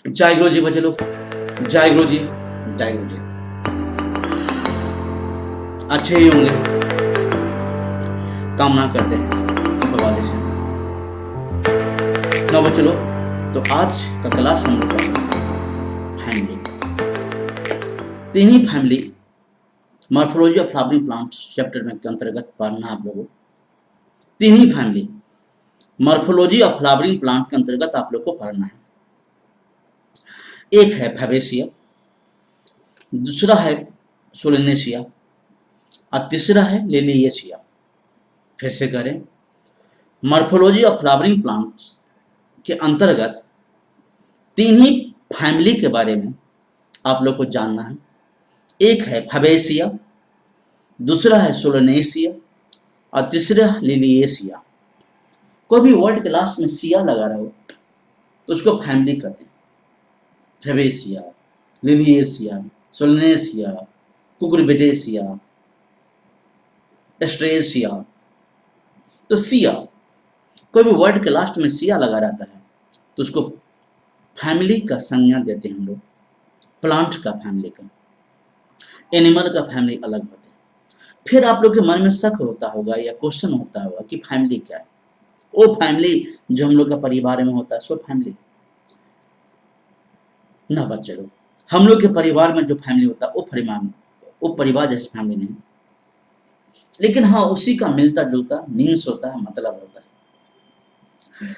जय गुरु जी बच्चे लोग, जय गुरु जी, जय गुरु जी। अच्छे ही होंगे, कामना करते हैं भगवान से। ना बच्चे लोग, तो आज का क्लास हम लोग फैमिली, तीन ही family morphology of flowering plants chapter में के अंतर्गत पढ़ना आप लोगों। तीन ही family morphology of flowering plant के अंतर्गत आप लोग को पढ़ना है। एक है फैबेसिया, दूसरा है सोलेनेसिया और तीसरा है लिलिएसिया। फिर से करें, मॉर्फोलॉजी ऑफ फ्लावरिंग प्लांट्स के अंतर्गत तीन ही फैमिली के बारे में आप लोग को जानना है। एक है फैबेसिया, दूसरा है सोलेनेसिया और तीसरा लिलिएसिया। कोई भी वर्ड के लास्ट में सिया लगा रहा हो तो उसको फैमिली कहते हैं। फैबेसिया, लिलिएसिया, सोलेनेसिया, कुकुरबिटेसिया, एस्ट्रेसिया। तो सिया, कोई भी वर्ड के लास्ट में सिया लगा रहता है तो उसको फैमिली का संज्ञा देते हैं हम लोग। प्लांट का फैमिली का, एनिमल का फैमिली अलग होते हैं। फिर आप लोग के मन में शक होता होगा या क्वेश्चन होता होगा कि फैमिली क्या है। वो फैमिली जो हम लोग का परिवार में होता है सो फैमिली ना बच्चे लोग। हम लोग के परिवार में जो फैमिली होता है वो परिवार जैसी फैमिली नहीं, लेकिन हाँ उसी का मिलता जुलता मीन्स होता है, मतलब होता है।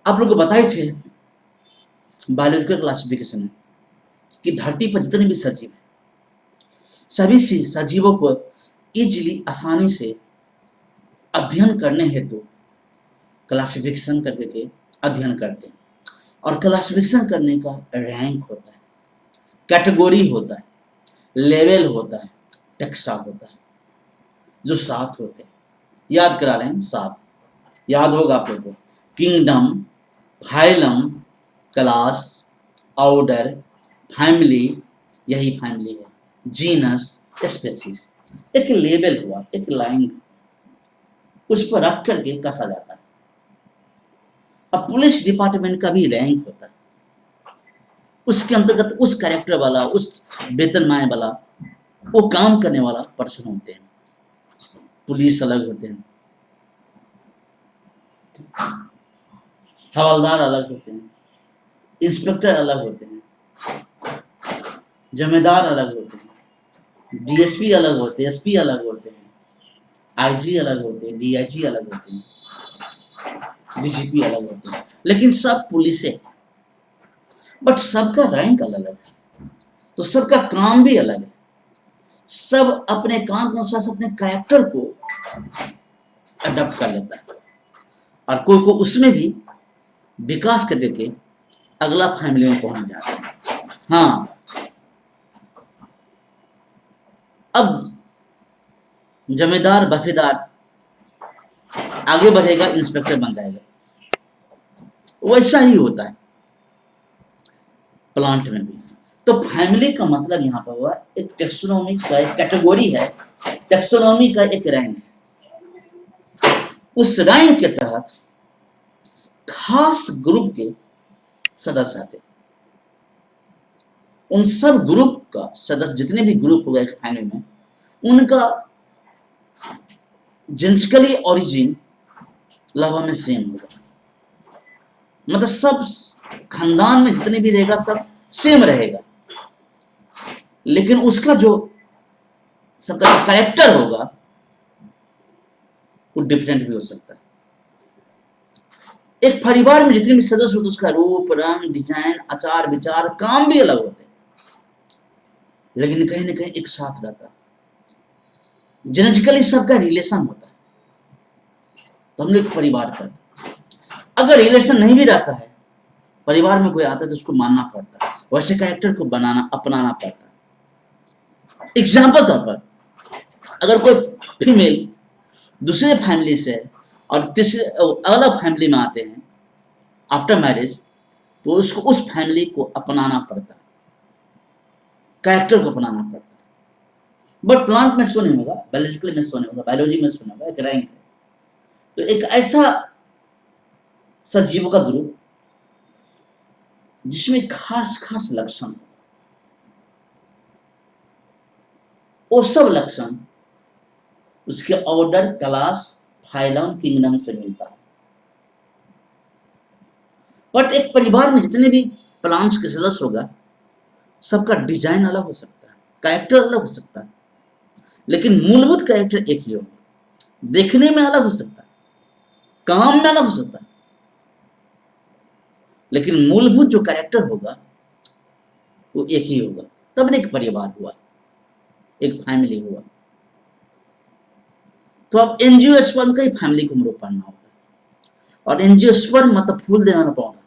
आप लोग को बताए थे बायोलॉजिकल क्लासिफिकेशन में कि धरती पर जितने भी सजीव हैं सभी सजीवों को इजीली आसानी से अध्ययन करने हेतु क्लासिफिकेशन करके के अध्ययन करते हैं। और क्लासिफिकेशन करने का रैंक होता है, कैटेगरी होता है, लेवल होता है, टेक्सा होता है, जो 7 होते हैं। याद करा रहे हैं 7, याद होगा आप लोगों को। Kingdom, phylum, class, order, family, यही फैमिली है, जीनस, स्पेसीज। एक लेवल हुआ, एक लाइन उस पर रख करके कसा जाता है। अब पुलिस डिपार्टमेंट का भी रैंक होता है, उसके अंतर्गत उस कैरेक्टर वाला, उस वेतनमान वाला, वो काम करने वाला पर्सन होते हैं। पुलिस अलग होते हैं, हवलदार अलग होते हैं, इंस्पेक्टर अलग होते हैं, जमींदार अलग होते हैं, डीएसपी अलग होते हैं, एसपी अलग होते हैं, आईजी अलग होते हैं, डीआईजी अलग होते हैं, डीजीपी अलग होते हैं। लेकिन सब पुलिस है, बट सबका रैंक अलग अलग है, तो सबका काम भी अलग है। सब अपने काम के अनुसार अपने कैरेक्टर को अडॉप्ट कर लेता है और कोई को उसमें भी विकास करके अगला फैमिली में पहुंच जाता है। हाँ, अब जमींदार बफेदार आगे बढ़ेगा, इंस्पेक्टर बन जाएगा। वैसा ही होता है प्लांट में भी। तो फैमिली का मतलब यहाँ पर हुआ एक टेक्सोनॉमी का एक कैटेगरी है, टेक्सोनॉमी का एक रैंक है। उस रैंक के तहत खास ग्रुप के सदस्य आते हैं। उन सब ग्रुप का सदस्य, जितने भी ग्रुप होगा एक फैमिली में, उनका जेनेटिकली ओरिजिन लगभग में सेम होगा। मतलब सब खानदान में जितने भी रहेगा सब सेम रहेगा, लेकिन उसका जो सबका कैरेक्टर होगा वो डिफरेंट भी हो सकता है। एक परिवार में जितने भी सदस्य होते उसका रूप, रंग, डिजाइन, आचार विचार, काम भी अलग होते हैं, लेकिन कहीं ना कहीं एक साथ रहता है। जेनेटिकली सबका रिलेशन होता है, तो हम लोग परिवार कहते हैं। अगर रिलेशन नहीं भी रहता है, परिवार में कोई आता है तो उसको मानना पड़ता है, वैसे कैरेक्टर को बनाना अपनाना पड़ता है। एग्जाम्पल तौर पर अगर कोई फीमेल दूसरे फैमिली से और तीसरे अलग फैमिली में आते हैं आफ्टर मैरिज, तो उसको उस फैमिली को अपनाना पड़ता है, कैरेक्टर को अपनाना पड़ता है। बट प्लांट में सो नहीं होगा, बायोलॉजिकली में सो नहीं होगा, बायोलॉजी में सो नहीं होगा, एक रैंक है। तो एक ऐसा सजीवों का ग्रुप जिसमें खास खास लक्षण, वो सब लक्षण उसके ऑर्डर, क्लास, फाइलम, किंगडम से मिलता है। बट एक परिवार में जितने भी प्लांट्स के सदस्य होगा, सबका डिजाइन अलग हो सकता है, कैरेक्टर अलग हो सकता है, लेकिन मूलभूत कैरेक्टर एक ही होगा। देखने में अलग हो सकता है, काम में अलग हो सकता है, लेकिन मूलभूत जो कैरेक्टर होगा वो एक ही होगा। तब एक परिवार हुआ, एक फैमिली हुआ। तो अब एंजियोस्पर्म का ही फैमिली को हम लोग पढ़ना होता है। और एंजियोस्पर्म मतलब फूल देने वाला पौधा,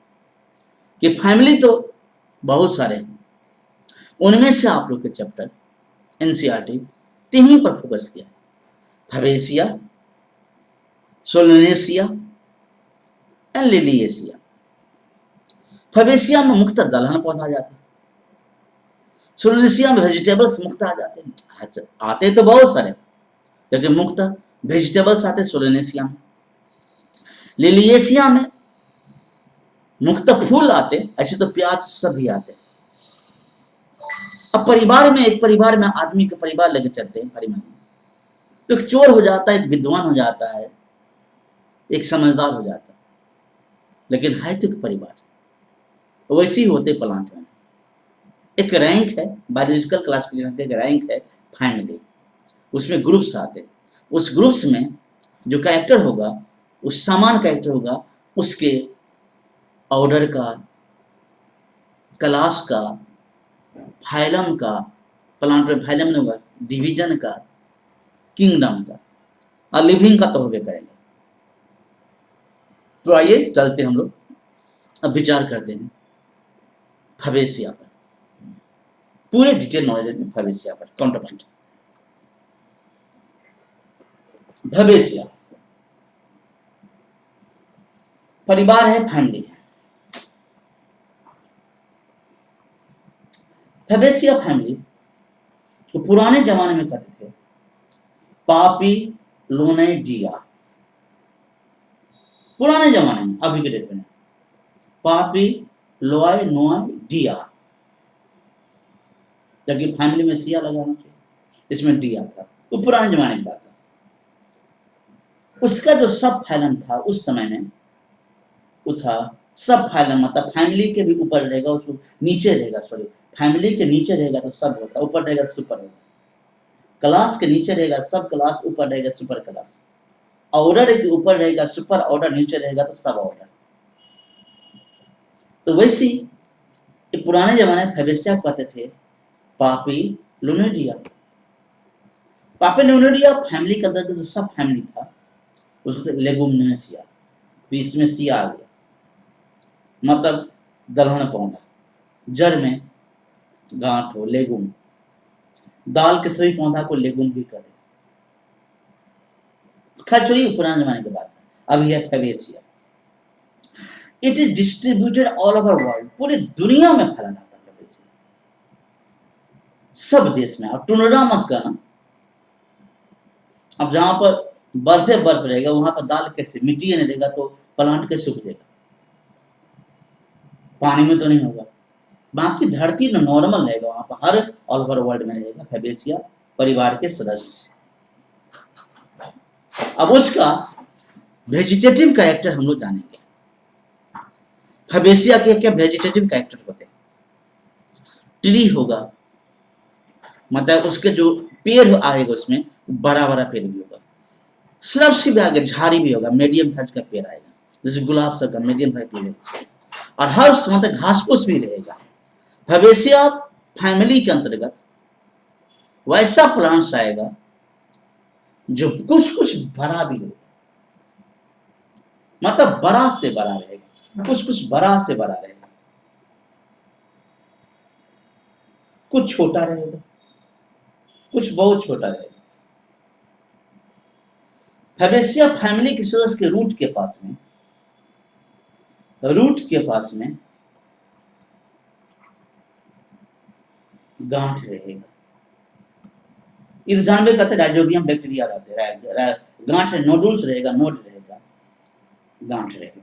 कि फैमिली तो बहुत सारे हैं, उनमें से आप लोग के चैप्टर एनसीईआरटी तीन ही पर फोकस किया है, फैबेसिया, सोलेनेसिया एंड लिलिएसिया। फैबेसिया में मुख्यतः दलहन पौधा आ जाता है, सोलेनेसिया में वेजिटेबल्स मुख्यतः आ जाते हैं। अच्छा, आते तो बहुत सारे, लेकिन मुख्यतः वेजिटेबल्स आते सोलेनेसिया में। लिलिएसिया में मुख्यतः फूल आते, ऐसे तो प्याज सब भी आते। अब परिवार में, एक परिवार में आदमी के परिवार लेके चलते हैं परिवार में, तो एक चोर हो जाता है, एक विद्वान हो जाता है, एक समझदार हो जाता है, लेकिन है तो एक परिवार। वैसे ही होते प्लांट में एक रैंक है, बायोलॉजिकल क्लासिफिकेशन का एक रैंक है फैमिली, उसमें ग्रुप्स आते हैं। उस ग्रुप्स में जो कैरेक्टर होगा, उस समान कैरेक्टर होगा, उसके ऑर्डर का, क्लास का, फाइलम का, प्लांट में फाइलम नहीं होगा, डिवीजन का, किंगडम का, और लिविंग का तो होबे करेगा। तो आइए चलते हम लोग अब विचार करते हैं फैबेसिया पर, पूरे डिटेल नॉलेज में फैबेसिया पर। काउंटर पॉइंट, फैबेसिया परिवार है, फैमिली है। फैबेसिया फैमिली तो पुराने जमाने में कहते थे पापी लोनेडिया, पुराने जमाने में, अभी के डेट में पापी लोय नोय डिया, जबकि फैमिली में सिया लगाना चाहिए, इसमें डिया था। वो पुराने जमाने की बात था। उसका जो सब फाइलम था उस समय में, वो था सब फाइलम, मतलब फैमिली के भी ऊपर रहेगा, उसको नीचे रहेगा, सॉरी, फैमिली के नीचे रहेगा तो सब होता, ऊपर रहेगा तो सुपर होगा। क्लास के नीचे रहेगा सब क्लास, ऊपर रहेगा सुपर क्लास। ऑर्डर के ऊपर रहेगा सुपर ऑर्डर, नीचे रहेगा तो सब ऑर्डर। तो वैसे पुराने जमाने में फैबेसिया कहते थे पापी लुनेडिया। पापी लुनेडिया फैमिली के अंदर जो सब फैमिली था उसको लेगुमिनेसिया, तो इसमें सिया आ गया, मतलब दलहन पौधा, जड़ में गांठ हो, लेगुम। दाल के सभी पौधा को लेगुम भी कहते हैं। खैर चलिए, पुराने जमाने की बात है। अब यह Fabaceae, it is distributed all over world, पूरी दुनिया में फैला रहता है फैबेसिया, सब देश में। और टुनरा मत कहना, अब जहां पर बर्फे बर्फ रहेगा वहां पर दाल कैसे, मिट्टी नहीं रहेगा तो प्लांट कैसे उपजेगा, पानी में तो नहीं होगा। बाकी धरती में नॉर्मल रहेगा, वहां पर हर ऑल ओवर वर्ल्ड में रहेगा फैबेसिया परिवार के सदस्य। अब उसका वेजिटेटिव कैरेक्टर हम लोग जानेंगे। फैबेसिया के क्या वेजिटेटिव कैरेक्टर होते हैं? ट्री होगा, मतलब उसके जो पेड़ आएगा उसमें बड़ा बड़ा पेड़ भी होगा, श्रब्स भी आगे झाड़ी भी होगा, मीडियम साइज का पेड़ आएगा, जैसे गुलाब सब का मीडियम साइज पेड़, और हर मतलब घास फूस भी रहेगा। फैबेसिया फैमिली के अंतर्गत वैसा प्लांट्स आएगा जो कुछ कुछ बड़ा भी होगा, मतलब बड़ा से बड़ा रहेगा, कुछ कुछ बड़ा से बड़ा रहेगा, कुछ छोटा रहेगा, कुछ बहुत छोटा रहेगा। फैबेसिया फैमिली के सदस्य के रूट के पास में, रूट के पास में गांठ रहेगा। इस जानवे कहते राइजोबियम बैक्टीरिया रहते हैं, गांठ नोडुल्स रहेगा, नोड रहेगा, गांठ रहेगा,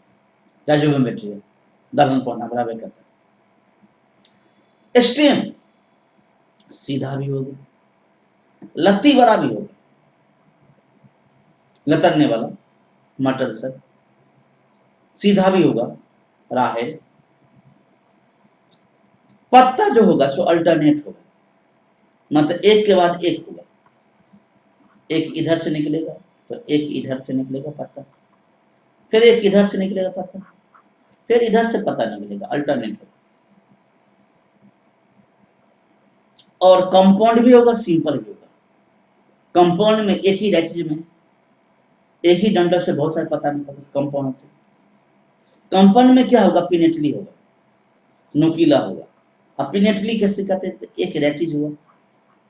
राइजोबियम बैक्टीरिया, दलहन पौधा बराबर करता है। स्टेम सीधा भी होगा, लत्ती वाला भी होगा, लतरने वाला मटर सर, सीधा भी होगा राहेर। पत्ता जो होगा सो अल्टरनेट होगा, मतलब एक के बाद एक होगा, एक इधर से निकलेगा तो एक इधर से निकलेगा पत्ता, फिर एक इधर से निकलेगा पत्ता, फिर इधर से पत्ता निकलेगा, अल्टरनेट होगा। और कंपाउंड भी होगा, सिंपल भी होगा। कंपाउंड में एक ही रैचिज में एक ही डंडल से बहुत सारे पत्ता निकलते, कंपाउंड होते। कंपाउंड में क्या होगा, पिनेटली होगा, नुकीला होगा। अब पिनेटली कैसे कहते हैं, एक रैचिज हुआ,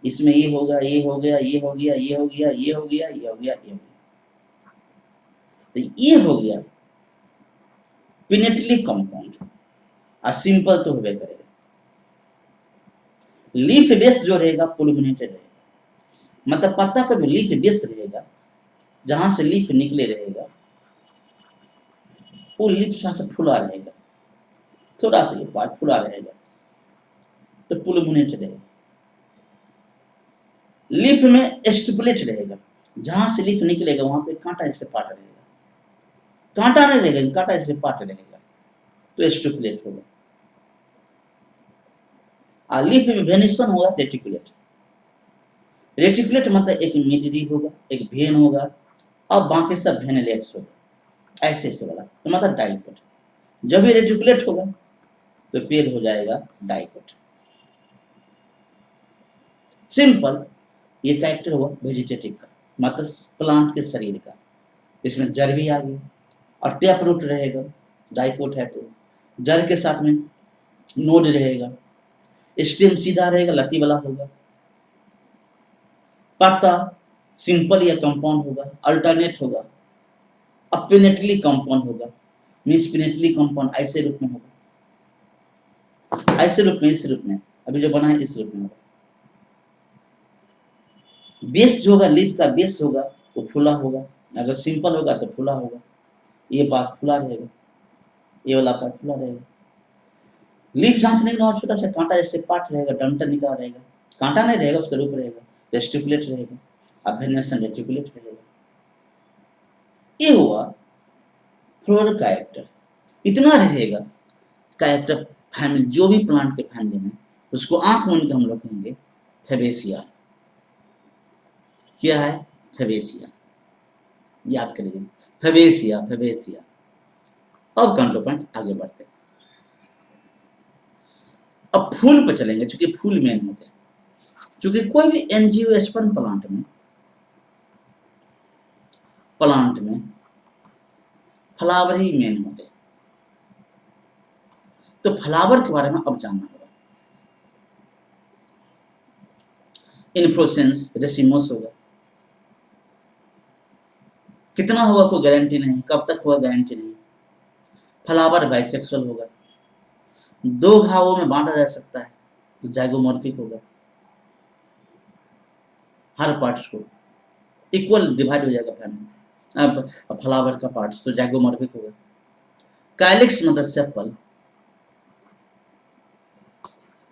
इसमें ये होगा, ये हो गया, ये हो गया, ये हो गया, ये हो गया, ये हो गया, ये हो गया, तो ये हो गया पिनेटली कंपाउंड। और सिंपल तो होगा करेगा। लीफ बेस जो रहेगा पुलमिनेटेड रहेगा, मतलब पत्ता का जो लीफ बेस रहेगा, जहां से लीफ निकले रहेगा, वो लीफ से फुला रहेगा, थोड़ा सा ये पार्ट फुला रहेगा, तो पुलमिनेटेड रहेगा। लीफ में स्टिपुलेट रहेगा, जहां से लीफ निकलेगा वहां पे कांटा जैसे पार्ट रहेगा, कांटा नहीं रहेगा, कांटा जैसे पार्ट रहेगा, तो स्टिपुलेट होगा। और लीफ में वेनिसन होगा रेटिकुलेट। रेटिकुलेट मतलब एक मिडरी होगा, एक भेन होगा, और बाकी सब भेनलेट्स होगा, ऐसे ऐसे वाला, तो मतलब डाइकोट। जब ये रेटिकुलेट होगा तो पेड़ हो जाएगा डाइकोट। सिंपल ये कैरेक्टर हुआ वेजिटेटिव का, मतलब प्लांट के शरीर का। इसमें जड़ भी आ गया और टैप रूट रहेगा, डाइकोट है तो जड़ के साथ में नोड रहेगा, स्टेम सीधा रहेगा, लत्ती वाला होगा, पत्ता सिंपल या कंपाउंड होगा, अल्टरनेट होगा, अब पिनेटली कंपाउंड होगा, मीन्स पिनेटली कंपाउंड ऐसे रूप में होगा, ऐसे रूप में, इस रूप में, अभी जो बना है इस रूप में होगा। बेस जो होगा, लीफ का बेस होगा वो फुला होगा, अगर सिंपल होगा तो फुला होगा, ये पार्ट फुला रहेगा, ये वाला पार्ट फुला रहेगा। लीफ जहां से निकला छोटा सा कांटा जैसे पार्ट रहेगा, डंठल निकला रहेगा, कांटा नहीं रहेगा, उसका रूप रहेगा, रेस्टिकुलेट रहेगा, अब वेनेसन रेटिकुलेट रहेगा। ये हुआ फ्लोरल कैरेक्टर। इतना रहेगा कैरेक्टर फैमिली, जो भी प्लांट के फैमिली में, उसको आंख मूंद के हम लोग कहेंगे फेबेसिया। क्या है फेबेसिया, याद करिए, फेबेसिया फेबेसिया। अब कंट्रो पॉइंट आगे बढ़ते हैं, अब फूल पर चलेंगे, चूंकि फूल मेन होते हैं। चूंकि कोई भी एंजियोस्पर्म प्लांट में फ्लावर ही मेन होते हैं। तो फ्लावर के बारे में अब जानना होगा। इन्फ्लोरेसेंस रेसिमोस होगा, कितना होगा कोई गारंटी नहीं, कब तक होगा गारंटी नहीं। फ्लावर बाइसेक्सुअल होगा, दो घावों में बांटा जा सकता है, तो जाइगोमॉर्फिक होगा, हर पार्ट्स को इक्वल डिवाइड हो जाएगा फैमिली, फ्लावर का पार्ट्स, तो जाइगोमॉर्फिक होगा। कैलिक्स मतलब सेपल,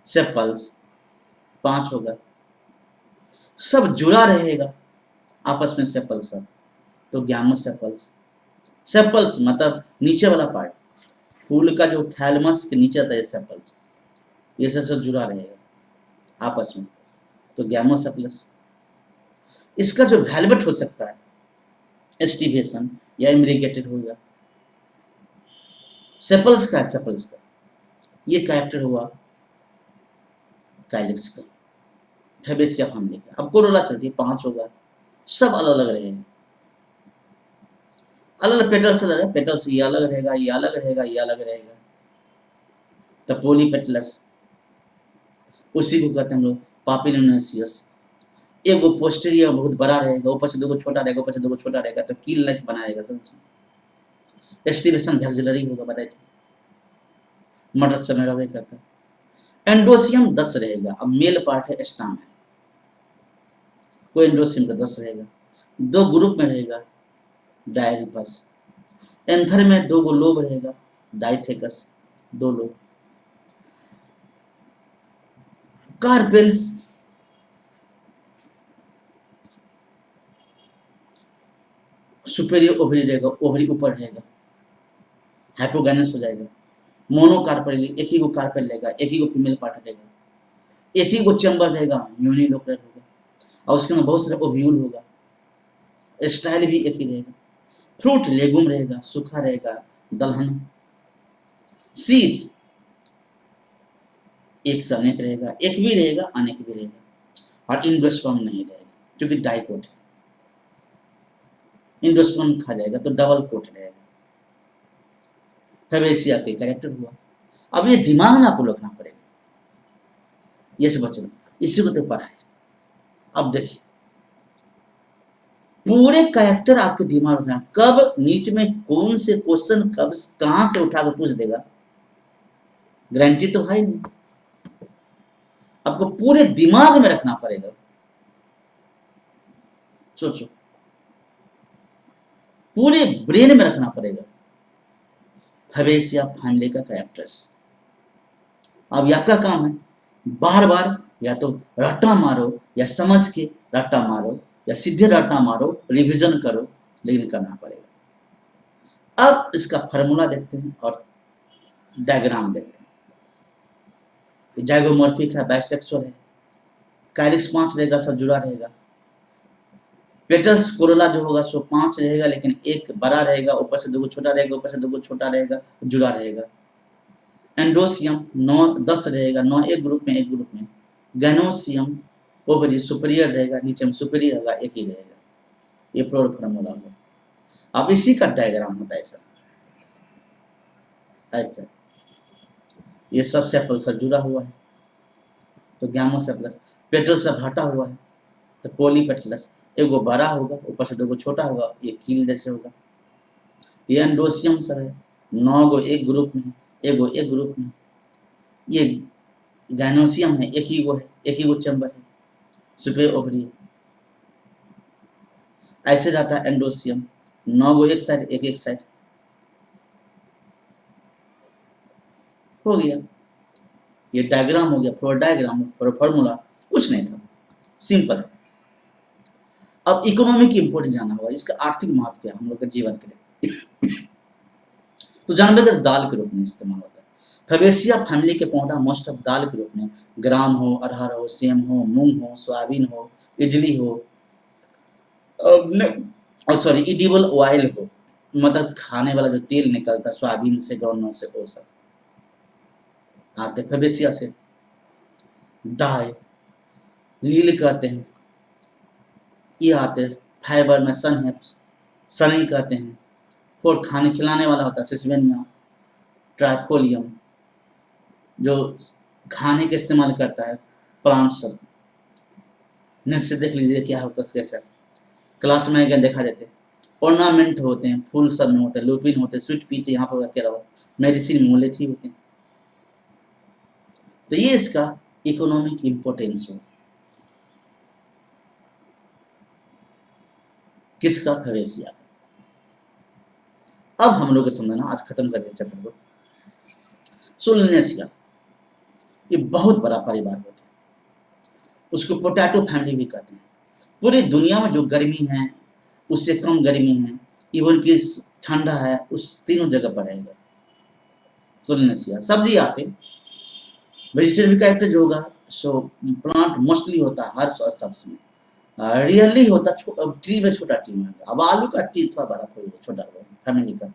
सेपल्स 5 होगा, सब जुड़ा रहेगा आपस में सेपल सब, तो ग्यामोसेपल्स। सेपल्स मतलब नीचे वाला पार्ट, फूल का जो थैलमस के नीचे आता है सेपल्स, ये सब जुड़ा रहेगा आपस में, तो गैमोसेपलस। इसका जो वैल्वेट हो सकता है एस्टिवेशन या इम्ब्रिकेटेड होगा, सेपल्स का है, सेपल्स का ये कैरेक्टर हुआ कैलिक्स का, फेबेसिया फैमिली का। अब कोरोला चलती है, 5 होगा, सब अलग अलग रहेंगे, अलग अलग पेटल्स अलग है, पेटल्स ये अलग रहेगा, ये अलग रहेगा, ये अलग रहेगा, तो पोलीपेटलस, उसी को कहते हैं हम लोग पापिलोनेसियस। एक वो पोस्टेरियर बहुत बड़ा रहेगा, ऊपर से 2 छोटा रहेगा, ऊपर से 2 छोटा रहेगा, तो कील लाइक बनाएगा समझ। एस्टिवेशन वैक्सिलरी होगा, बताए थे, मटर समय रहे करता है। एंडोसियम 10 रहेगा, अब मेल पार्ट है, स्टाम है, कोई एंडोसियम का 10 रहेगा, 2 ग्रुप में रहेगा, डायरिपस। एंथर में 2 लोब रहेगा, डाइथेकस, 2 लोब। कार्पेल सुपेरियर ओवरी रहेगा, ओवरी ऊपर रहेगा, हाइपोगैनस हो जाएगा। मोनोकार्पेल एक ही को कार्पेल रहेगा, एक ही को फीमेल पार्ट रहेगा, एक ही को चैम्बर रहेगा, यूनिलोकुलर होगा, और उसके अंदर बहुत सारे ओव्यूल होगा, स्टाइल भी एक ही रहेगा। फ्रूट लेगुम रहेगा, सूखा रहेगा, दलहन। सीड एक से अनेक रहेगा, एक भी रहेगा, अनेक भी रहेगा, और इंडोस्पर्म नहीं रहेगा क्योंकि डाइकोट है। इंडोस्पर्म खा जाएगा तो डबल कोट रहेगा। फैबेसिया के कैरेक्टर हुआ। अब ये दिमाग में आपको रखना पड़ेगा, ये सब बच्चों इसी को तो पढ़ा है। अब देखिए पूरे कैरेक्टर आपके दिमाग में, कब नीट में कौन से क्वेश्चन कब कहां से उठा कर पूछ देगा गारंटी तो है नहीं, आपको पूरे दिमाग में रखना पड़ेगा। सोचो, पूरे ब्रेन में रखना पड़ेगा फैबेसिया फैमिली का कैरेक्टर्स। अब आपका काम है बार बार या तो रट्टा मारो, या समझ के रट्टा मारो, या सीधे रट्टा मारो, रिवीजन करो, लेकिन करना पड़ेगा। अब इसका फार्मूला देखते हैं और डायग्राम देखते हैं। जाइगोमॉर्फिक है, बाइसेक्सुअल है, कैलिक्स 5 रहेगा, सब जुड़ा रहेगा। पेटल्स कोरोला जो होगा सो 5 रहेगा, लेकिन एक बड़ा रहेगा, ऊपर से 2 छोटा रहेगा, ऊपर से 2 छोटा रहेगा, जुड़ा रहेगा। एंडोसियम 9-10 रहेगा, 9 एक ग्रुप में, एक ग्रुप में। गैनोसियम ओवरी सुपीरियर रहेगा, नीचे में सुपीरियर रहेगा, एक ही रहेगा। ये प्रोर फार्मूला होगा। अब इसी का डायग्राम होता है ऐसा ऐसा, ये सब सेपल से जुड़ा हुआ है तो गैमोसेपलस। पेटल से हटा हुआ है तो पॉलीपेटलस, एगो बड़ा होगा, ऊपर से 2 छोटा होगा, ये कील जैसे होगा। ये एंडोसियम सब है, 9 गो एक ग्रुप में, एगो एक ग्रुप में। ये गैनोसियम है, एक ही गो है, एक ही गो चैम्बर है, सुपीरियर ओवरी। ऐसे जाता है एंडोसियम, 9 गो एक साइड, एक एक साइड। हो गया, ये डायग्राम हो गया, फ्लोर डायग्राम, फॉर्मूला कुछ नहीं था, सिंपल। अब इकोनॉमिक इंपोर्टेंस जाना होगा, इसका आर्थिक महत्व क्या है हम लोग के जीवन के लिए। तो जानवर दाल के रूप में इस्तेमाल होता है। फैबेसिया फैमिली के पौधा मोस्ट ऑफ दाल के रूप में, ग्राम हो, अरहर हो, सेम हो, मूंग हो, सोयाबीन हो, इडली हो, और सॉरी इडिबल ऑयल हो, मतलब खाने वाला जो तेल निकलता है सोयाबीन से, ग्राउंडनट से, वो सब आते फैबेसिया से। डाई लील कहते हैं, ये आते हैं फाइबर में, सन है, सनई कहते हैं। फोर खाने खिलाने वाला होता है सिसवेनिया। ट्राइफोलियम जो खाने के इस्तेमाल करता है, प्लांट सब। नेक्स्ट से देख लीजिए क्या होता है कैसा, क्लास में अगर देखा जाते ऑर्नामेंट होते हैं, फूल सब में होते हैं, लुपिन होते हैं, स्वीट पीते यहाँ पर क्या रहो, मेडिसिन मोलेथी होते हैं। तो ये इसका इकोनॉमिक इंपोर्टेंस हो किसका, फैबेसिया का। अब हम लोग को समझना, आज खत्म कर दें चैप्टर को। सोलनेसिया ये बहुत बड़ा परिवार होता है, उसको पोटैटो फैमिली भी कहते हैं। पूरी दुनिया में जो गर्मी है उससे कम गर्मी है, इवन कि ठंडा है, उस तीनों जगह पर रहेगा सोलनेसिया। सब्जी आते, वेजिटेबल कैरेक्टर जो होगा सो प्लांट मोस्टली होता है हर सब्जी में, रियरली होता ट्री में, छोटा ट्री में। अब आलू का ट्री थोड़ा बड़ा, थोड़ा छोटा होगा फैमिली का।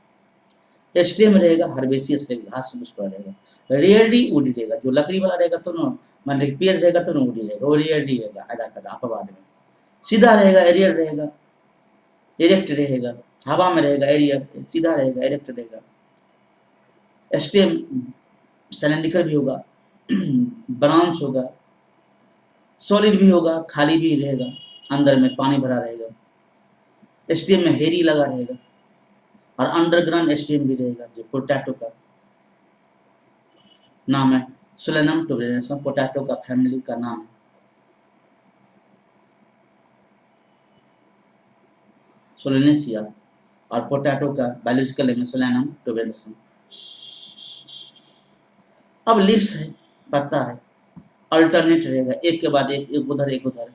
स्टेम रहेगा, हर्बेसियस रहेगा, घास फूस पर रहेगा। रेयरली वुडी रहेगा, जो लकड़ी वाला रहेगा तो ना, मतलब पेड़ रहेगा तो ना वुडी रहेगा, वो रेयरली रहेगा, आधा कदा अपवाद में। सीधा रहेगा, एरियल रहेगा, इरेक्ट रहेगा, हवा में रहेगा, एरियल सीधा रहेगा, इरेक्ट रहेगा। स्टेम सिलेंड्रिकल भी होगा, ब्रांच होगा, सॉलिड भी होगा, खाली भी रहेगा, अंदर में पानी भरा रहेगा। स्टेम में हेरी लगा रहेगा, और अंडरग्राउंड स्टेम भी रहेगा, जो पोटैटो का नाम है। सोलेनम टुबरेनसम पोटैटो का फैमिली का नाम है। सोलेनेसिया, और पोटैटो का बायोलॉजिकल नेम सोलेनम टुबरेनसम। अब लीव्स है, पत्ता है, अल्टरनेट रहेगा, एक के बाद एक उधर एक उधर।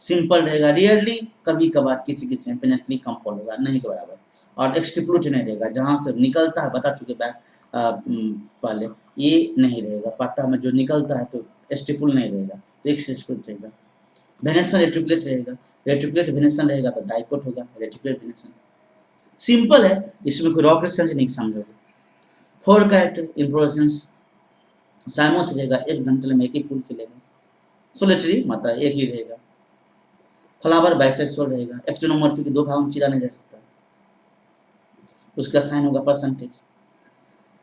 सिंपल रहेगा, रियरली कभी कभार किसी किसी में पेनेटली कंपाउंड होगा, नहीं के बराबर। और एक्सटिप्यूट नहीं रहेगा, जहाँ से निकलता है बता चुके बैक पहले, ये नहीं रहेगा। पत्ता में जो निकलता है तो स्टिपुल नहीं रहेगा, तो एक स्टिपुलेट रहेगा। वेनेसन रेटिकुलेट रहेगा, रेटिकुलेट वेनेसन रहेगा तो डाइकोट होगा, रेटिकुलेट वेनेसन। सिंपल है, इसमें कोई रॉकेट साइंस नहीं समझोगे। 4 कैरेक्टर इन्फ्लोरेसेंस साइमोस रहेगा, एक डंठल में एक ही फूल खिलेगा। सोलिटरी मतलब एक ही रहेगा। फ्लावर बाइसेक्सुअल रहेगा, एक्टिनोमॉर्फिक 2 भागों में चिरा नहीं जा सकता, उसका साइन होगा परसेंटेज।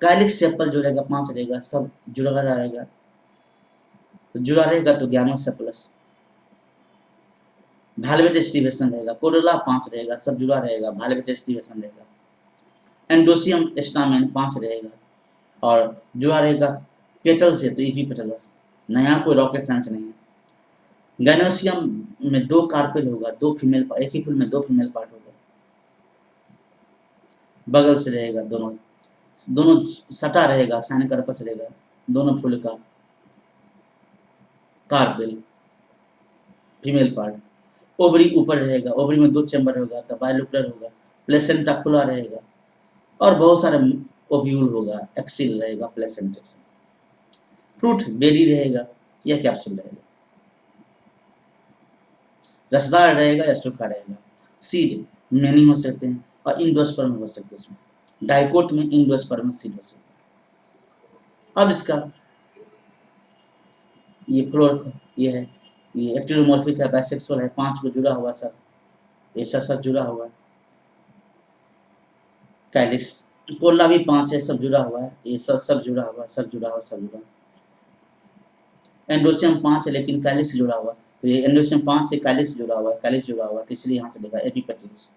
काइलिक्स सेपल जो रहेगा 5 रहेगा, सब जुड़ा रहेगा, तो जुड़ा रहेगा तो गैमोसेपलस। वैल्वेट एस्टिवेशन रहेगा, कोरोला 5 रहेगा, सब जुड़ा रहेगा, वैल्वेट एस्टिवेशन रहेगा। एंडोसियम स्टामेन 5 रहेगा और जुड़ा रहेगा पेटल से, तो एपीपेटलस। नया कोई रॉकेट साइंस नहीं है। गैनोसियम में 2 कार्पेल होगा, 2 फीमेल, एक ही फूल में 2 फीमेल पार्ट होगा, बगल से रहेगा, दोनों दोनों सटा रहेगा, साइन कार्पस रहेगा, दोनों फूल का कार्पेल फीमेल पार्ट। ओवरी ऊपर रहेगा, ओवरी में 2 चैम्बर होगा, तो बायलोकुलर होगा, प्लेसेंटा खुला रहेगा और बहुत सारे ओव्यूल होगा, एक्सिल रहेगा, प्लेसेंटा से। फ्रूट बेरी रहेगा या कैप्सूल रहेगा, रसदार रहेगा या सूखा रहेगा। सीड मैनी हो सकते हैं और इंडोस्पर्म हो सकते हैं, इसमें डाइकोट में इंडोस्पर्म सीड हो सकते हैं। अब इसका ये फ्लोर ये है, ये एक्टिनोमॉर्फिक है, बाइसेक्सुअल है, 5 को जुड़ा हुआ सब, ये सब जुड़ा हुआ है। कैलिक्स कोला भी 5 है, सब जुड़ा हुआ है, ये सब जुड़ा हुआ, सब जुड़ा हुआ, सब जुड़ा। एंडोसियम 5 है लेकिन कैलिक्स जुड़ा हुआ, तो ये एंडोसियम 5 है, कैलिक्स जुड़ा हुआ है, कैलिक्स जुड़ा हुआ, तो इसलिए यहाँ से लिखा एपिपेटल्स।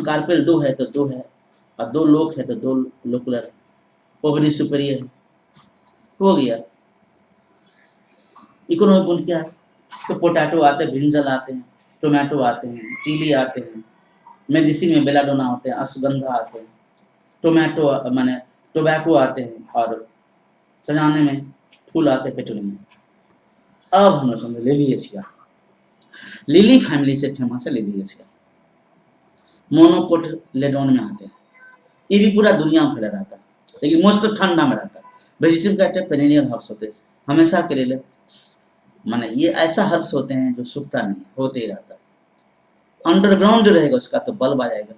कार्पेल 2 है तो 2 है, और 2 लोक है तो 2 लोकुलर है, ओवरी सुपेरियर है, हो गया। इकोनॉमिक गुण क्या है, तो पोटैटो आते हैं, ब्रिंजल आते हैं, टोमेटो आते हैं, चिली आते हैं, मेडिसिन में बेलाडोना होते हैं, अश्वगंधा आते हैं, टोमेटो माने टोबैको आते हैं, और सजाने में फूल आते हैं, पेटूनिया। अब हम समझे लिलिएशिया, लिली फैमिली से फेमस है लिलिएशिया। मोनोकोटिलेडोन में आते हैं, ये भी पूरा दुनिया में फैला रहता है, लेकिन मोस्ट ठंडा में रहता है। वेजिटेबल कहते हैं पेरेनियल हर्ब्स होते हैं, हमेशा के लिए माने ये ऐसा हर्ब्स होते हैं जो सूखता नहीं, होते ही रहता है। अंडरग्राउंड जो रहेगा उसका तो बल्ब आ जाएगा,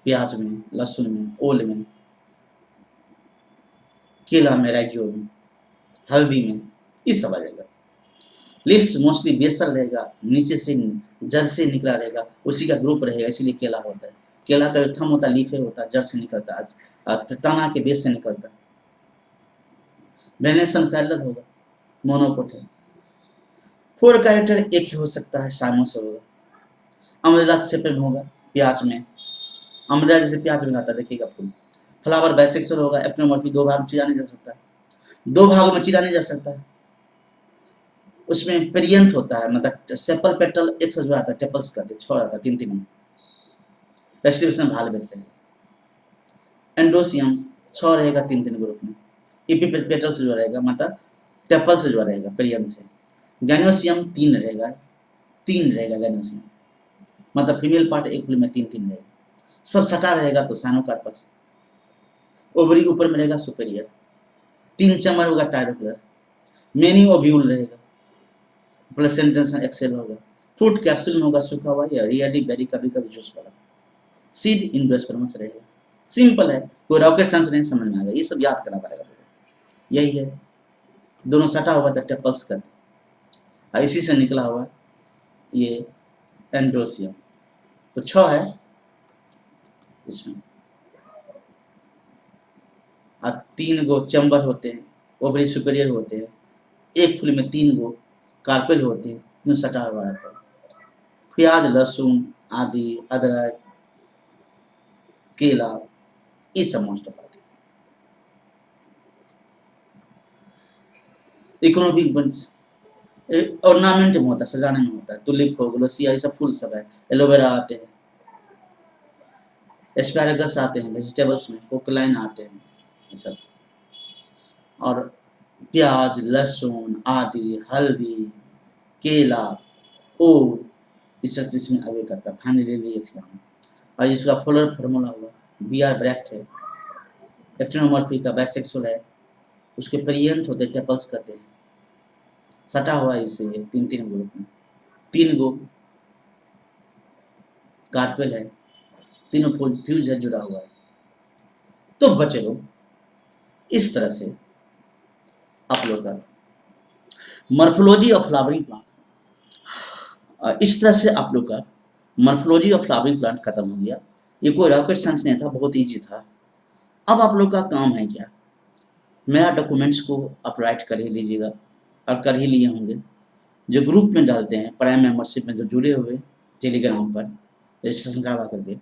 प्याज में, लहसुन में, ओल में, केला में, राइजो में, हल्दी में, ये सब आ जाएगा। लिप्स मोस्टली बेसल रहेगा, नीचे से जड़ से निकला रहेगा, उसी का ग्रुप रहेगा, इसलिए केला होता है। केला का जो थम होता है, लीफे होता है, जड़ से निकलता है, तना के बेस से निकलता है। वेनेसन पैरेलल होगा, मोनोकोट है। 4 कैरेक्टर एक ही हो सकता है, साइमस होगा। अम्ब्रेला सेपेम होगा, प्याज में, अम्ब्रेला जैसे प्याज में आता है, देखिएगा फूल। फ्लावर बाइसेक्सुअल होगा, एक्टिनोमॉर्फी 2 भाग में चिरा नहीं जा सकता, 2 भागों में चिरा नहीं जा सकता है। उसमें पेरियंथ होता है, मतलब सेपल पेटल एक से जो आता है, टेपल्स करते 6 आता है, 3 में। रेस्टिवेशन भाल बैठ रहेगा। एंडोसियम 6 रहेगा, 3 ग्रुप में। एपिपेटल से जो रहेगा, मतलब टेपल से जो रहेगा, पेरियंथ से। गैनोसियम 3 रहेगा, 3 रहेगा गैनोसियम, मतलब फीमेल पार्ट एक फूल में 3 रहेगा। सब सटा रहेगा तो साइनोकार्पस। ओवरी ऊपर में रहेगा, सुपेरियर। 3 चैम्बर होगा, टायरोकुलर। मेनी ओव्यूल रहेगा, प्लेसेंटा एक्सेल होगा। फ्रूट कैप्सूल में होगा, सूखा हुआ या रियली बेरी, कभी कभी जूस वाला। सीड इंडोस्पर्मस रहेगा। सिंपल है, कोई रॉकेट साइंस नहीं समझ में आएगा, ये सब याद करना पड़ेगा, यही है। दोनों सटा हुआ था, टेपल्स का, इसी से निकला हुआ ये एंड्रोसियम। तो 6 है इसमें, और 3 गो चैम्बर होते हैं, ओवरी सुपेरियर होते हैं, एक फूल में 3 गो कार्पेल होते हैं, तीनों सटा हुआ रहता है। प्याज, लहसुन आदि, अदरक, केला, ये सब मोस्ट ऑफ आते हैं। इकोनॉमिक बंस ऑर्नामेंट में होता है, सजाने में होता है, टुलिप हो, ग्लोसिया, ये सब फूल सब है। एलोवेरा आते हैं, एस्पैरागस आते हैं वेजिटेबल्स में, कोकलाइन आते हैं, ये सब। और प्याज, लहसुन आदि, हल्दी, केला, ओल, इस तरह इसमें अवे करता है। फैमिली ले इसका नाम। और इसका फुलर फार्मूला हुआ, बी आर ब्रैक्ट है, एक्टिनोमॉर्फी का बाइसेक्सुअल है, उसके पेरियंथ होते हैं, टेपल्स कहते हैं, सटा हुआ है इससे तीन तीन ग्रुप में, 3 गो कार्पेल है, तीनों फ्यूज है, जुड़ा हुआ है। तो बचे लोग इस तरह से आप लोग का मॉर्फोलॉजी ऑफ फ्लावरिंग प्लांट, इस तरह से आप लोग का मॉर्फोलॉजी ऑफ फ्लावरिंग प्लांट खत्म हो गया। ये कोई रॉकेट साइंस नहीं था, बहुत इजी था। अब आप लोग का काम है क्या, मेरा डॉक्यूमेंट्स को आप राइट कर ही लीजिएगा, और कर ही लिए होंगे। जो ग्रुप में डालते हैं, प्राइम मेंबरशिप में जो जुड़े हुए टेलीग्राम पर रजिस्ट्रेशन करवा करके,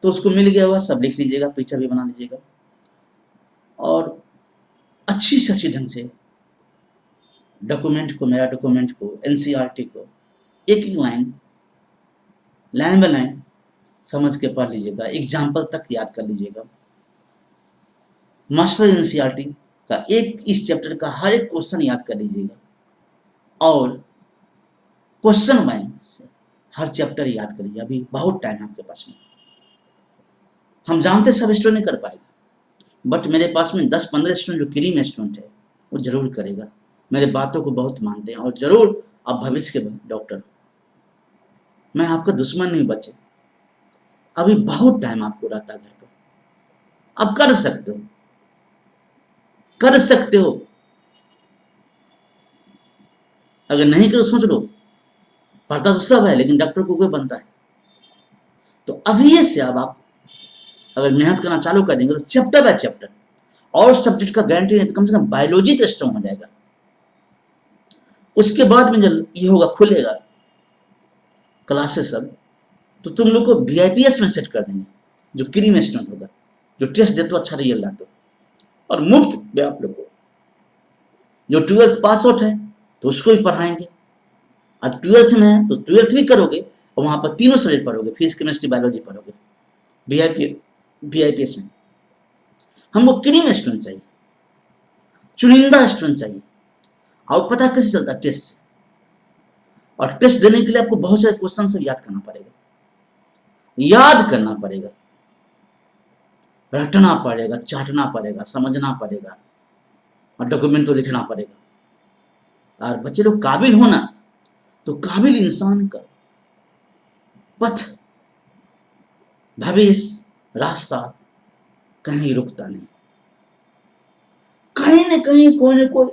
तो उसको मिल गया हुआ, सब लिख लीजिएगा, पिक्चर भी बना लीजिएगा, और अच्छी से अच्छी ढंग से डॉक्यूमेंट को, मेरा डॉक्यूमेंट को, एनसीईआरटी को एक एक लाइन बाय लाइन समझ के पढ़ लीजिएगा, एग्जाम्पल तक याद कर लीजिएगा। मास्टर एनसीईआरटी का एक इस चैप्टर का हर एक क्वेश्चन याद कर लीजिएगा, और क्वेश्चन बैंक से हर चैप्टर याद करिए। अभी बहुत टाइम है आपके पास में। हम जानते सब स्टूडेंट नहीं कर पाएगा, बट मेरे पास में 10-15 स्टूडेंट जो क्रीम स्टूडेंट है वो जरूर करेगा। मेरे बातों को बहुत मानते हैं, और जरूर आप भविष्य के डॉक्टर। मैं आपका दुश्मन नहीं बचे, अभी बहुत टाइम आपको रहता है घर पर, आप कर सकते हो, कर सकते हो। अगर नहीं करो सोच लो, पढ़ता तो सब है लेकिन डॉक्टर को कोई बनता है। तो अभी से अब आप अगर मेहनत करना चालू कर देंगे तो चैप्टर बाय चैप्टर, और सब्जेक्ट का गारंटी नहीं तो कम से कम बायोलॉजी तो स्ट्रॉन्ग हो जाएगा। उसके बाद में जब ये होगा, खुलेगा क्लासेस सब, तो तुम लोग को वीआईपीएस में सेट कर देंगे, जो क्रीम स्टूडेंट होगा, जो टेस्ट दे तो अच्छा रिजल्ट लाते, और मुफ्त में आप लोग को जो 12th पास आउट है तो उसको भी पढ़ाएंगे, और 12th में है तो 12th भी करोगे, और वहां पर तीनों सब्जेक्ट पढ़ोगे, फिजिक्स, केमिस्ट्री, बायोलॉजी पढ़ोगे वीआईपीएस में। हमको क्रीम स्टूडेंट चाहिए, चुनिंदा स्टूडेंट चाहिए। और पता कैसे चलता है, टेस्ट से। और टेस्ट देने के लिए आपको बहुत सारे क्वेश्चन सब याद करना पड़ेगा, याद करना पड़ेगा, रटना पड़ेगा, चाटना पड़ेगा, समझना पड़ेगा, और डॉक्यूमेंट तो लिखना पड़ेगा। और बच्चे लोग काबिल होना, तो काबिल इंसान का पथ, भविष्य, रास्ता कहीं रुकता नहीं, कहीं न कहीं कोई न कोई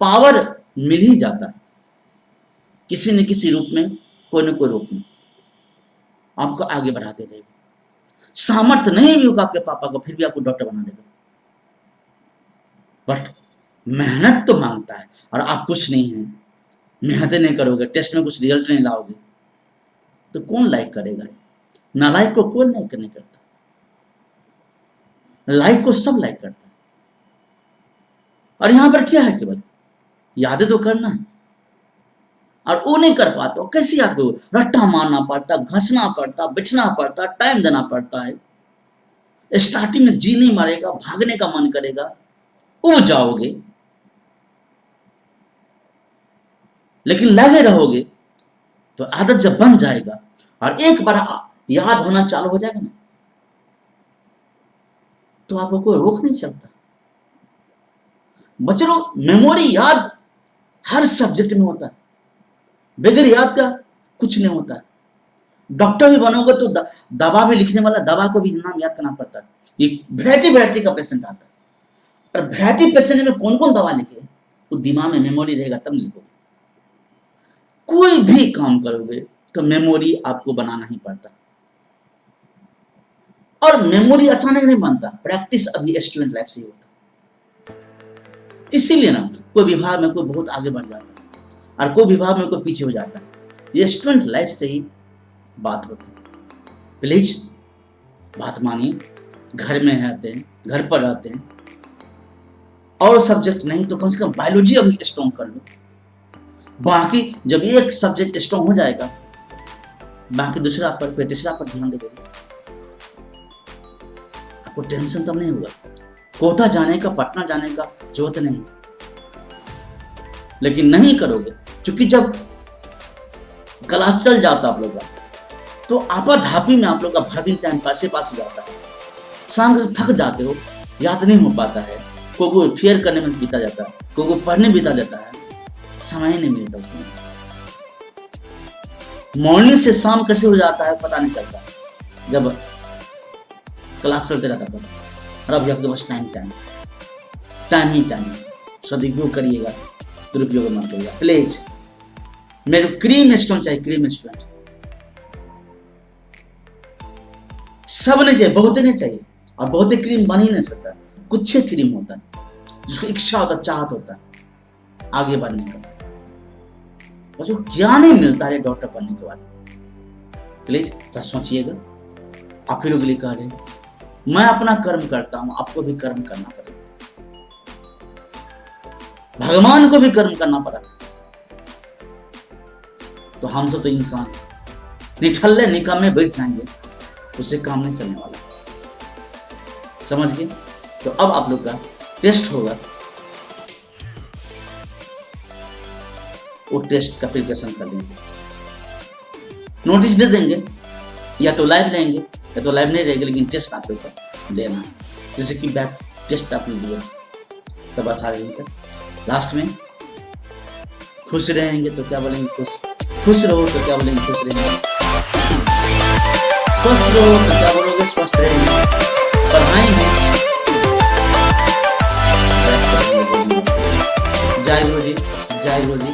पावर मिल ही जाता है, किसी न किसी रूप में, कोई न कोई रूप में आपको आगे बढ़ाते रहेगा। सामर्थ्य नहीं भी होगा आपके पापा को, फिर भी आपको डॉक्टर बना देगा, बट मेहनत तो मांगता है। और आप कुछ नहीं है, मेहनत नहीं करोगे, टेस्ट में कुछ रिजल्ट नहीं लाओगे, तो कौन लाइक करेगा? नालायक को कौन लाइक नहीं करता, लाइक को सब लाइक करता है। और यहां पर क्या है, केवल यादें तो करना है, और वो नहीं कर पाते हो, कैसे याद करो? रट्टा मारना पड़ता, घसना पड़ता, बिछना पड़ता, टाइम देना पड़ता है। स्टार्टिंग में जी नहीं मारेगा, भागने का मन करेगा, उब जाओगे, लेकिन लगे रहोगे तो आदत जब बन जाएगा, और एक बार याद होना चालू हो जाएगा ना, तो आप लोग को रोक नहीं सकता। बच्चों, मेमोरी, याद हर सब्जेक्ट में होता है, बगैर याद का कुछ नहीं होता है। डॉक्टर भी बनोगे तो दवा भी लिखने वाला, दवा को भी नाम याद करना पड़ता है। ये वैरायटी का पेशेंट आता है, और वैरायटी पेशेंट में कौन कौन दवा लिखे, वो दिमाग में मेमोरी रहेगा तब लिखोगे। कोई भी काम करोगे तो मेमोरी आपको बनाना ही पड़ता, और मेमोरी अचानक नहीं बनता, प्रैक्टिस अभी स्टूडेंट लाइफ से ही होता। इसीलिए ना कोई विभाग में कोई बहुत आगे बढ़ जाता है, और कोई विभाग में कोई पीछे हो जाता है। ये स्टूडेंट लाइफ से ही बात होती है। प्लीज बात मानिए, घर में रहते हैं, घर पर रहते हैं, और सब्जेक्ट नहीं तो कम से कम बायोलॉजी अभी स्ट्रॉन्ग कर लो। बाकी जब एक सब्जेक्ट स्ट्रॉन्ग हो जाएगा, बाकी दूसरा पर, फिर तीसरा पर ध्यान देगा, आपको टेंशन तब नहीं होगा। कोटा जाने का, पटना जाने का जरूरत नहीं, लेकिन नहीं करोगे, क्योंकि जब क्लास चल जाता आप लोग का तो आपाधापी में आप लोग का भर दिन टाइम पास हो जाता है, शाम से थक जाते हो, याद नहीं हो पाता है, को फेयर करने में बीता जाता है, को पढ़ने बीता जाता है, समय नहीं मिलता उस समय। मॉर्निंग से शाम कैसे हो जाता है पता नहीं चलता, जब क्लास चलते रहता था। और अब आपके पास टाइम ही टाइम, सदुपयोग करिएगा, दुरुपयोग मत करिएगा प्लीज। मेरे को क्रीम स्टोन चाहिए, क्रीम स्टोन सब नहीं चाहिए, बहुत नहीं चाहिए, और बहुत क्रीम बन ही नहीं सकता, कुछ क्रीम होता है जिसको इच्छा होता, चाहत होता है आगे बढ़ने का, बस वो ज्ञान नहीं मिलता है डॉक्टर बनने के बाद। प्लीज तो सोचिएगा, आप ही लोग के लिए कह रहे हैं, मैं अपना कर्म करता हूं, आपको भी कर्म करना पड़ेगा, भगवान को भी कर्म करना पड़ा था, तो हम सब तो इंसान निठल्ले निकम्मे बैठ जाएंगे, उससे काम नहीं चलने वाला, समझ गए। तो अब आप लोग का टेस्ट होगा, वो टेस्ट का प्रिपरेशन कर लेंगे, नोटिस दे देंगे, या तो लाइव लेंगे या तो लाइव नहीं रहेंगे, लेकिन टेस्ट आप लोग का देना है। जैसे कि बैक टेस्ट आपने दिया तो बस आ जाएंगे, लास्ट में खुश रहेंगे तो क्या बोलेंगे, खुश रहो तो क्या बोलेंगे, खुश रहेंगे, स्वस्थ रहो तो क्या बोलोगे, स्वस्थ रहेंगे, पढ़ाई में जय गुरु जी, जय गुरु जी।